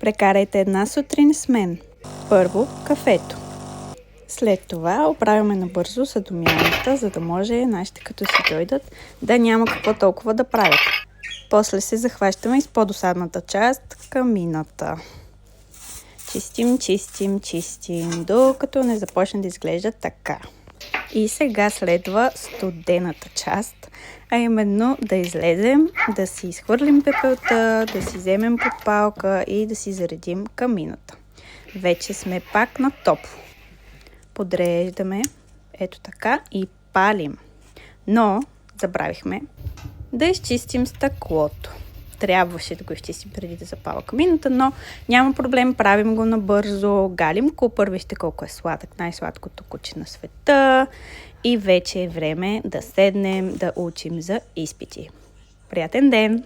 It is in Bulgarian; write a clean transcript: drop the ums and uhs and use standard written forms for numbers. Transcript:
Прекарайте една сутрин с мен. Първо кафето. След това оправяме набързо съдомяната, за да може нашите като си дойдат да няма какво толкова да правят. После се захващаме и с по-досадната част – камината. Чистим, докато не започне да изглежда така. И сега следва студената част, а именно да излезем, да си изхвърлим пепелта, да си вземем подпалка и да си заредим камината. Вече сме пак на топло. Подреждаме, ето така, и палим. Но забравихме да изчистим стъклото. Трябваше да го изчистим преди да запаля камината, но няма проблем, правим го набързо, галим купър, вижте колко е сладък, най-сладкото куче на света и вече е време да седнем да учим за изпити. Приятен ден!